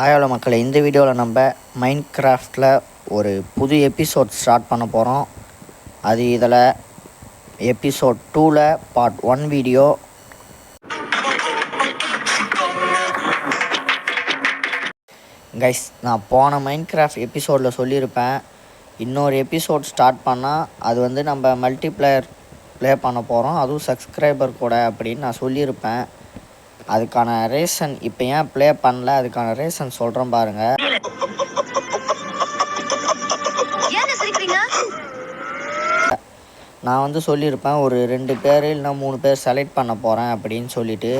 ஆயால மக்களை, இந்த வீடியோவில் நம்ம மைன்கிராஃப்டில் ஒரு புது எபிசோட் ஸ்டார்ட் பண்ண போகிறோம். அது இதில் எபிசோட் 2ல் பார்ட் 1 வீடியோ. கைஸ், நான் போன மைன்கிராஃப்ட் எபிசோடில் சொல்லியிருப்பேன், இன்னொரு எபிசோட் ஸ்டார்ட் பண்ணால் அது நம்ம மல்டிப்ளேயர் ப்ளே பண்ண போகிறோம், அதுவும் சப்ஸ்கிரைபர் கூட அப்படின்னு நான் சொல்லியிருப்பேன். அதுக்கான ரீசன் இப்போ ஏன் ப்ளே பண்ணல, அதுக்கான ரீசன் சொல்கிறேன் பாருங்கள். நான் சொல்லியிருப்பேன், ஒரு 2 பேர் இல்லைனா 3 பேர் செலக்ட் பண்ண போகிறேன் அப்படின்னு சொல்லிட்டு.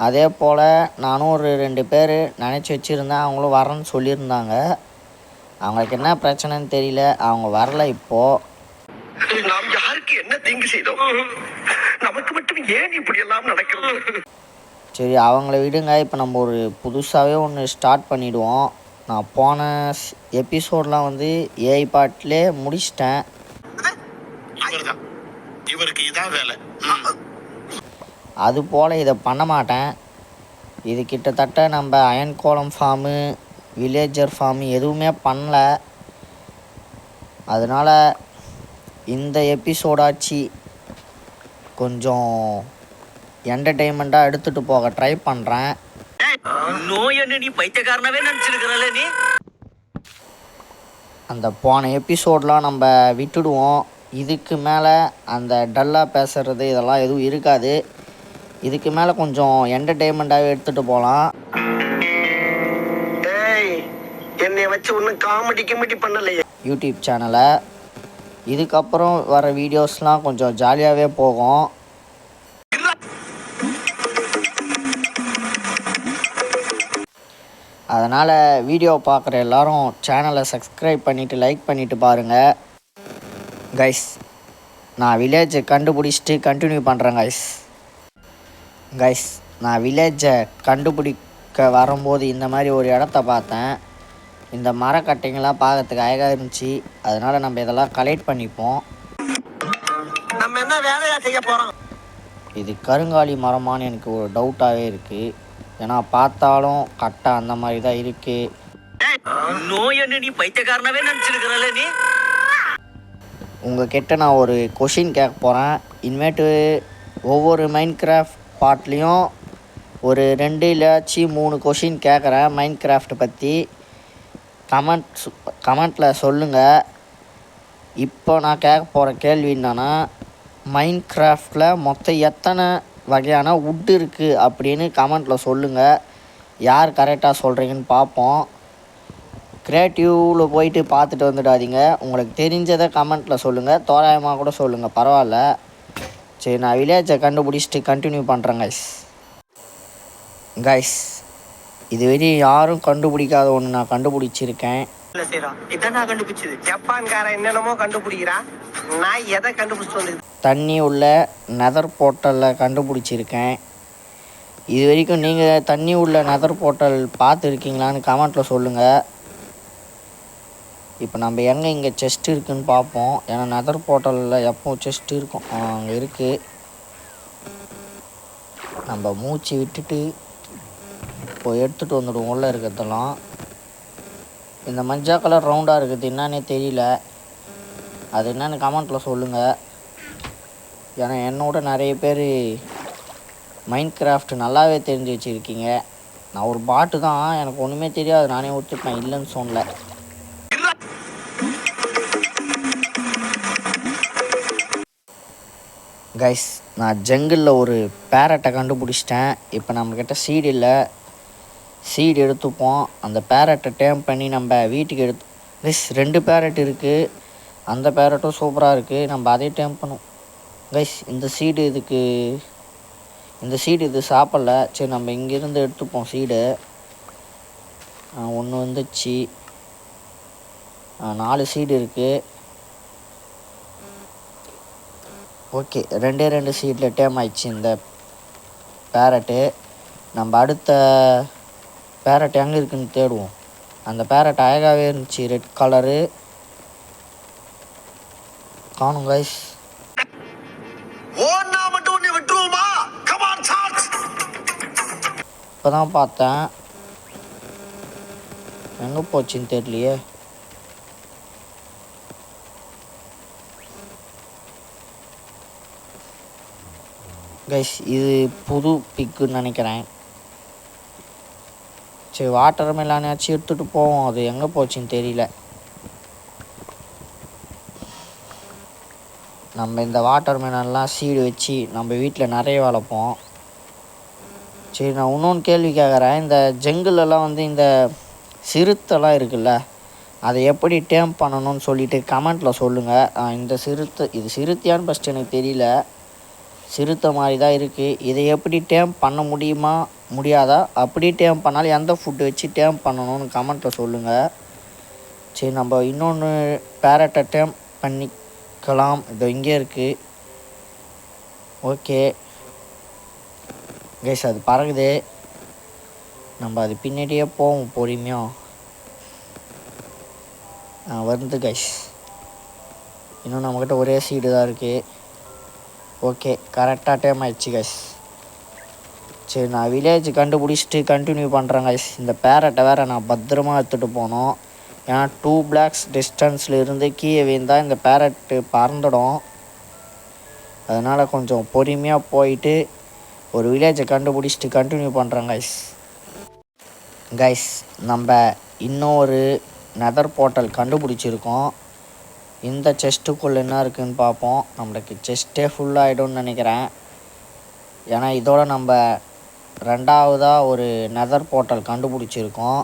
அதே போல் நானும் ஒரு 2 பேர் நினச்சி வச்சுருந்தேன், அவங்களும் வரேன்னு சொல்லியிருந்தாங்க. அவங்களுக்கு என்ன பிரச்சனைன்னு தெரியல, அவங்க வரல. இப்போது நாம் யாருக்கு என்ன தீங்கு செய்தோம், நமக்கு மட்டும் ஏன் இப்படி எல்லாம் நடக்கிறது? சரி, அவங்கள விடுங்க. இப்போ நம்ம ஒரு புதுசாகவே ஒன்று ஸ்டார்ட் பண்ணிவிடுவோம். நான் போன எபிசோட்லாம் ஏஐ பாட்டிலே முடிச்சிட்டேன். இவருக்கு இதான் வேலை. அது போல் இதை பண்ண மாட்டேன். இது கிட்டத்தட்ட நம்ம அயன் கோலம் ஃபார்மு, வில்லேஜர் ஃபார்மு எதுவுமே பண்ணல. அதனால் இந்த எபிசோடாச்சு கொஞ்சம் என்டர்டெயின்மெண்ட்டாக எடுத்துகிட்டு போக ட்ரை பண்ணுறேன். அந்த போன எபிசோடெலாம் நம்ம விட்டுடுவோம். இதுக்கு மேலே அந்த டல்லாக பேசுகிறது இதெல்லாம் எதுவும் இருக்காது. இதுக்கு மேலே கொஞ்சம் என்டர்டெயின்மெண்ட்டாகவே எடுத்துகிட்டு போகலாம். என்னை வச்சு ஒன்றும் காமெடி பண்ணலையே யூடியூப் சேனலை. இதுக்கப்புறம் வர வீடியோஸ்லாம் கொஞ்சம் ஜாலியாகவே போகும். அதனால் வீடியோ பார்க்குற எல்லோரும் சேனலை சப்ஸ்கிரைப் பண்ணிவிட்டு லைக் பண்ணிவிட்டு பாருங்கள். கைஸ், நான் வில்லேஜை கண்டுபிடிச்சிட்டு கண்டினியூ பண்ணுறேன். கைஸ், நான் வில்லேஜை கண்டுபிடிக்க வரும்போது இந்த மாதிரி ஒரு இடத்த பார்த்தேன். இந்த மரக்கட்டைங்கள்லாம் பார்க்கறதுக்கு அழகாக இருந்துச்சு. அதனால் நம்ம இதெல்லாம் கலெக்ட் பண்ணிப்போம். நம்ம என்ன வேலையா செய்ய போகிறோம்? இது கருங்காலி மரமானு எனக்கு ஒரு டவுட்டாகவே இருக்குது. ஏன்னா பார்த்தாலும் கட்டை அந்த மாதிரி தான் இருக்குது. உங்ககிட்ட நான் ஒரு கொஷின் கேட்க போகிறேன். இனிமேட்டு ஒவ்வொரு மைன்கிராஃப்ட் பார்ட்லேயும் ஒரு 2 இல்லாச்சு 3 கொஷின் கேட்குறேன் மைன்கிராஃப்ட் பற்றி. கமெண்ட்டில் சொல்லுங்கள். இப்போ நான் கேட்க போகிற கேள்வி என்னன்னா, மைன்கிராஃப்டில் மொத்தம் எத்தனை வகையான வுட் இருக்குது அப்படின்னு கமெண்ட்டில் சொல்லுங்கள். யார் கரெக்டாக சொல்கிறீங்கன்னு பார்ப்போம். க்ரியேட்டிவில் போயிட்டு பார்த்துட்டு வந்துடாதீங்க. உங்களுக்கு தெரிஞ்சதை கமெண்ட்டில் சொல்லுங்கள், தோராயமாக கூட சொல்லுங்கள், பரவாயில்ல. சரி, நான் வில்லேஜை கண்டுபிடிச்சிட்டு கண்டினியூ பண்ணுறேன். கைஸ், இதுவரை யாரும் கண்டுபிடிக்காத ஒன்று நான் கண்டுபிடிச்சிருக்கேன். தண்ணி உள்ள நெதர் போர்ட்டலில் கண்டுபிடிச்சிருக்கேன். இது வரைக்கும் நீங்கள் தண்ணி உள்ள நெதர் போர்ட்டல் பார்த்துருக்கீங்களான்னு கமெண்ட்டில் சொல்லுங்கள். இப்போ நம்ம எங்கே இங்கே செஸ்ட் இருக்குதுன்னு பார்ப்போம். ஏன்னா நெதர் போர்ட்டலில் எப்போவும் செஸ்ட் இருக்கும். அங்கே இருக்குது. நம்ம மூச்சு விட்டுட்டு இப்போ எடுத்துகிட்டு வந்துடுவோம் உள்ளே இருக்கிறதெல்லாம். இந்த மஞ்சள் கலர் ரவுண்டாக இருக்குது, என்னன்னே தெரியல. அது என்னன்னு கமெண்ட்டில் சொல்லுங்கள். ஏன்னா என்னோட நிறைய பேர் மைன்கிராஃப்ட் நல்லாவே தெரிஞ்சு வச்சுருக்கீங்க. நான் ஒரு பாட்டு தான், எனக்கு ஒன்றுமே தெரியாது, நானே ஒத்துப்பேன், இல்லைன்னு சொன்னல. கைஸ், நான் ஜங்கிளில் ஒரு பேரட்டை கண்டுபிடிச்சிட்டேன். இப்போ நம்மக்கிட்ட சீடு இல்லை. சீடு எடுத்துப்போம். அந்த பேரட்டை டேம் பண்ணி நம்ம வீட்டுக்கு கைஸ் 2 பேரட் இருக்குது. அந்த பேரட்டும் சூப்பராக இருக்குது. நம்ம அதே டேம் பண்ணுவோம். கைஸ், இந்த சீடு இது சாப்பிடல. சரி, நம்ம இங்கேருந்து எடுத்துப்போம் சீடு. 1 வந்துச்சு. 4 சீடு இருக்குது. ஓகே, 2 சீடில் டேம் ஆயிடுச்சு இந்த பேரட்டு. நம்ம அடுத்த பேரட் எங்கே இருக்குன்னு தேடுவோம். அந்த பேரட் அழகாகவே இருந்துச்சு, ரெட் கலரு. காணும் கைஸ். இப்போ தான் பார்த்தேன். எங்கே போச்சுன்னு தெரியலையே. கைஸ் இது புது பிக்குன்னு நினைக்கிறேன். சரி வாட்டர் மெலானாச்சும் எடுத்துகிட்டு போவோம். அது எங்கே போச்சுன்னு தெரியல. நம்ம இந்த வாட்டர் மெலான்லாம் சீடு வச்சு நம்ம வீட்டில் நிறைய வளர்ப்போம். சரி நான் இன்னொன்று கேள்வி கேட்குறேன். இந்த ஜங்கிலெல்லாம் வந்து இந்த சிறுத்தைலாம் இருக்குல்ல, அதை எப்படி டேம் பண்ணணும்னு சொல்லிவிட்டு கமெண்ட்டில் சொல்லுங்கள். இந்த சிறுத்தை இது சிறுத்தையான்னு ஃபஸ்ட்டு எனக்கு தெரியல. சிறுத்தை மாதிரி தான் இருக்குது. இதை எப்படி டேம் பண்ண முடியுமா முடியாதா? அப்படி டேம் பண்ணாலும் எந்த ஃபுட்டு வச்சு டேம் பண்ணணும்னு கமெண்ட்டில் சொல்லுங்கள். சரி நம்ம இன்னொன்று பேரட்டை டேம் பண்ணிக்கலாம். இது இங்கே இருக்குது. ஓகே கைஸ் அது பறகுது. நம்ம அது பின்னாடியே போவோம் பொறுமையாக. வந்து கைஸ் இன்னும் நம்மக்கிட்ட ஒரே சீடு தான் இருக்குது. ஓகே கரெக்டாக டைம் ஆயிடுச்சு கைஸ். சரி நான் வில்லேஜ் கண்டுபிடிச்சிட்டு கண்டினியூ பண்ணுறேன் கைஸ். இந்த பேரட்டை வேறு நான் பத்திரமா எடுத்துகிட்டு போனோம். ஏன்னா 2 blocks டிஸ்டன்ஸில் இருந்து கீழே வீழ்ந்தால் இந்த பேரட்டு பறந்துடும். அதனால் கொஞ்சம் பொறுமையாக போயிட்டு ஒரு வில்லேஜை கண்டுபிடிச்சிட்டு கண்டினியூ பண்ணுறேன் கைஸ். கைஸ் நம்ம இன்னொரு நெதர் போர்ட்டல் கண்டுபிடிச்சிருக்கோம். இந்த செஸ்ட்டுக்குள்ளே என்ன இருக்குதுன்னு பார்ப்போம். நம்மளுக்கு செஸ்ட்டே ஃபுல்லாகிடும்னு நினைக்கிறேன். ஏன்னா இதோட நம்ம 2வதாக ஒரு நெதர் போர்ட்டல் கண்டுபிடிச்சிருக்கோம்.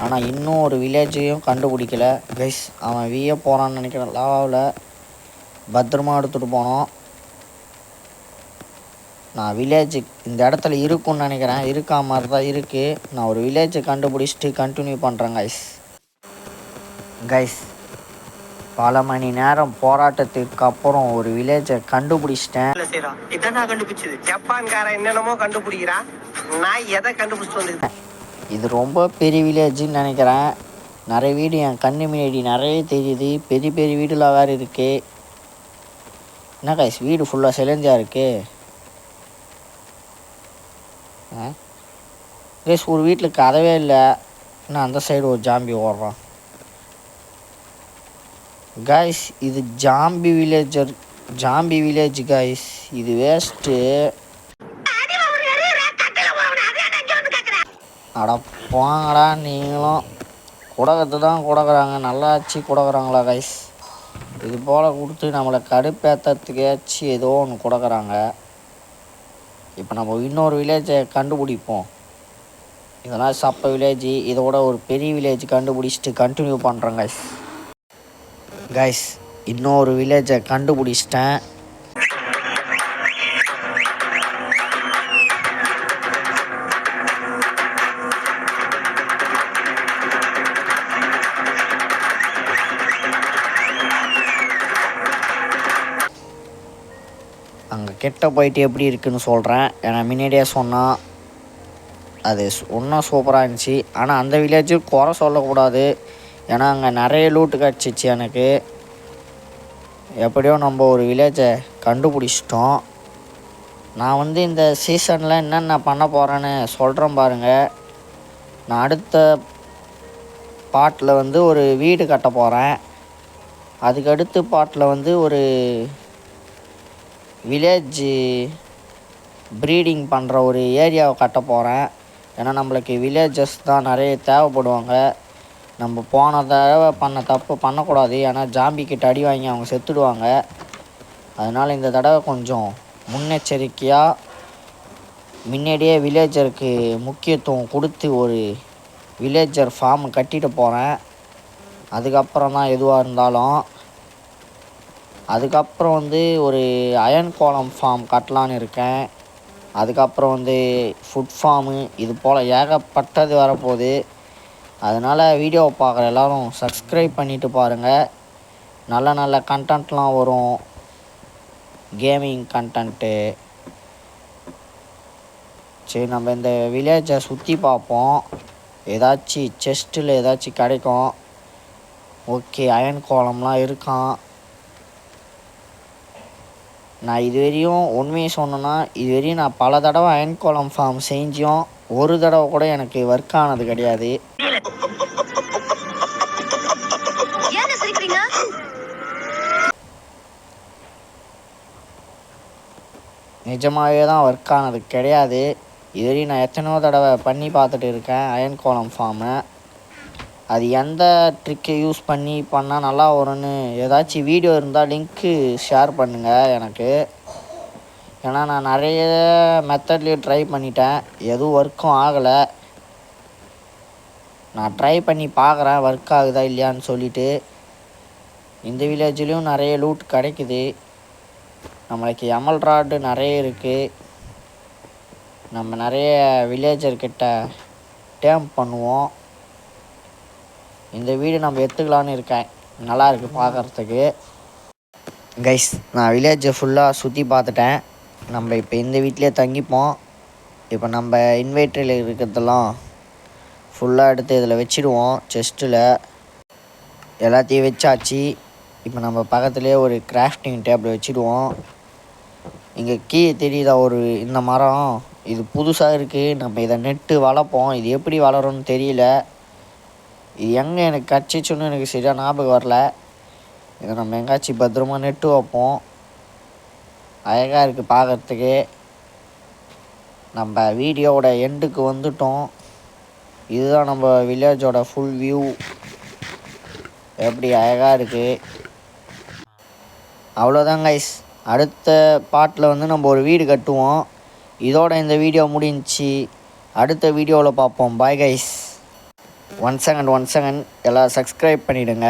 ஆனால் இன்னும் ஒரு வில்லேஜையும் கண்டுபிடிக்கல கைஸ். அவன் வீய போகிறான்னு நினைக்கிறேன். லாவாவில் பத்திரமா எடுத்துகிட்டு போனோம். நான் வில்லேஜு இந்த இடத்துல இருக்குன்னு நினைக்கிறேன். இருக்கா மாதிரி தான் இருக்குது. நான் ஒரு வில்லேஜை கண்டுபிடிச்சிட்டு கண்டினியூ பண்ணுறேன் கைஸ். கைஸ் பல மணி நேரம் போராட்டத்திற்கு அப்புறம் ஒரு வில்லேஜை கண்டுபிடிச்சிட்டேன். இதான் நான் கண்டுபிடிச்சது. ஜப்பான்காரன் என்னென்னமோ கண்டுபிடிக்கிறான். நான் எதை கண்டுபிடிச்சிட்டு வந்துருக்கேன். இது ரொம்ப பெரிய வில்லேஜுன்னு நினைக்கிறேன். நிறைய வீடு என் கண்ணு முன்னாடி நிறைய தெரியுது. பெரிய பெரிய வீடுலாம் வேறு இருக்குது. என்ன கைஸ் வீடு ஃபுல்லாக சிலஞ்சியாக இருக்குது. கைஸ் ஒரு வீட்டில் கதவே இல்லை. இன்னும் அந்த சைடு ஒரு ஜாம்பி ஓடுறான். கைஸ் இது ஜாம்பி வில்லேஜ் கைஸ். இது வேஸ்ட்டு. அட போங்கடா நீங்களும். குடகத்தை தான் குடக்குறாங்க. நல்லாச்சு குடக்குறாங்களா கைஸ்? இது போல் கொடுத்து நம்மளை கடுப்பேற்றத்துக்காச்சு ஏதோ ஒன்று குடக்குறாங்க. இப்போ நம்ம இன்னொரு வில்லேஜை கண்டுபிடிப்போம். இதெல்லாம் சப்ப வில்லேஜ். இதோட ஒரு பெரிய வில்லேஜ் கண்டுபிடிச்சிட்டு கண்டினியூ பண்ணுறேன் கைஸ். கைஸ் இன்னொரு வில்லேஜை கண்டுபிடிச்சிட்டேன். அங்கே கிட்ட போயிட்டு எப்படி இருக்குன்னு சொல்கிறேன். ஏன்னா முன்னாடியே சொன்னால் அது ஒன்றும் சூப்பராக இருந்துச்சு. ஆனால் அந்த வில்லேஜும் குறை சொல்லக்கூடாது. ஏன்னா அங்கே நிறைய லூட்டு கிடச்சிச்சு எனக்கு. எப்படியோ நம்ம ஒரு வில்லேஜை கண்டுபிடிச்சிட்டோம். நான் வந்து இந்த சீசனில் என்னென்ன பண்ண போகிறேன்னு சொல்கிறேன் பாருங்கள். நான் அடுத்த பாட்டில் வந்து ஒரு வீடு கட்ட போகிறேன். அதுக்கடுத்து பாட்டில் வந்து ஒரு வில்லேஜ் ப்ரீடிங் பண்ணுற ஒரு ஏரியாவை கட்ட போகிறேன். ஏன்னா நம்மளுக்கு வில்லேஜஸ் தான் நிறைய தேவைப்படுவாங்க. நம்ம போன தடவை பண்ண தப்பு பண்ணக்கூடாது. ஏன்னா ஜாம்பிக்கிட்ட அடி வாங்கி அவங்க செத்துடுவாங்க. அதனால் இந்த தடவை கொஞ்சம் முன்னெச்சரிக்கையாக முன்னாடியே வில்லேஜருக்கு முக்கியத்துவம் கொடுத்து ஒரு வில்லேஜர் ஃபார்ம் கட்டிட்டு போகிறேன். அதுக்கப்புறம் தான் எதுவாக இருந்தாலும். அதுக்கப்புறம் வந்து ஒரு அயன் கோலம் ஃபார்ம் கட்டலான்னு இருக்கேன். அதுக்கப்புறம் வந்து ஃபுட் ஃபார்மு இது போல் ஏகப்பட்டது வரப்போகுது. அதனால் வீடியோவை பார்க்குற எல்லோரும் சப்ஸ்கிரைப் பண்ணிவிட்டு பாருங்கள். நல்ல நல்ல கண்டென்ட்லாம் வரும். Gaming content. சரி நம்ம இந்த வில்லேஜை சுற்றி பார்ப்போம். ஏதாச்சும் செஸ்ட்டில் ஏதாச்சும் கிடைக்கும். ஓகே அயன் கோலம்லாம் இருக்கான். நான் இதுவரையும் உண்மையை சொன்னேன்னா இதுவரையும் நான் பல தடவை அயன் கோலம் ஃபார்ம் செஞ்சும் ஒரு தடவை கூட எனக்கு ஒர்க் ஆனது கிடையாது. போல. ஏன் சிரிக்கிறீங்க? நிஜமாகவே தான் ஒர்க் ஆனது கிடையாது. இதுவரையும் நான் எத்தனையோ தடவை பண்ணி பார்த்துட்டு இருக்கேன் அயன் கோலம் ஃபார்மை. அது எந்த ட்ரிக்கை யூஸ் பண்ணி பண்ணால் நல்லா வரும்னு ஏதாச்சும் வீடியோ இருந்தால் லிங்க்கு ஷேர் பண்ணுங்கள் எனக்கு. ஏன்னா நான் நிறைய மெத்தட்லேயும் ட்ரை பண்ணிட்டேன், எதுவும் ஒர்க்கும் ஆகலை. நான் ட்ரை பண்ணி பார்க்குறேன் ஒர்க் ஆகுதா இல்லையான்னு சொல்லிவிட்டு. இந்த வில்லேஜ்லேயும் நிறைய லூட் கிடைக்குது. நம்மளுக்கு எமல்ராடு நிறைய இருக்குது. நம்ம நிறைய வில்லேஜர்கிட்ட டேம் பண்ணுவோம். இந்த வீடு நம்ம எடுத்துக்கலான்னு இருக்கேன், நல்லா இருக்குது பார்க்குறதுக்கு. கைஸ், நான் வில்லேஜை ஃபுல்லாக சுற்றி பார்த்துட்டேன். நம்ம இப்போ இந்த வீட்டிலே தங்கிப்போம். இப்போ நம்ம இன்வெர்ட்டரில் இருக்கிறதெல்லாம் ஃபுல்லாக எடுத்து இதில் வச்சுடுவோம். செஸ்ட்டில் எல்லாத்தையும் வச்சாச்சு. இப்போ நம்ம பக்கத்துலேயே ஒரு கிராஃப்டிங் டேபிள் வச்சுடுவோம். இங்கே கீழே தெரியுதா ஒரு இந்த மரம், இது புதுசாக இருக்குது. நம்ம இதை நெட்டு வளர்ப்போம். இது எப்படி வளரும்னு தெரியல. இது எங்கே எனக்கு கிடச்சிச்சுன்னு எனக்கு சரியாக ஞாபகம் வரல. இதை நம்ம எங்கேயாச்சும் பத்திரமா நெட்டு வைப்போம். அழகாக இருக்குது பார்க்குறதுக்கு. நம்ம வீடியோவோட எண்டுக்கு வந்துட்டோம். இதுதான் நம்ம வில்லேஜோட ஃபுல் வியூ. எப்படி அழகாக இருக்குது. அவ்வளோதான் கைஸ். அடுத்த பார்ட்டில் வந்து நம்ம ஒரு வீடு கட்டுவோம். இதோட இந்த வீடியோ முடிஞ்சிச்சு. அடுத்த வீடியோவில் பார்ப்போம். Bye guys. ஒன் செகண்ட் எல்லாம் சப்ஸ்கிரைப் பண்ணிவிடுங்க.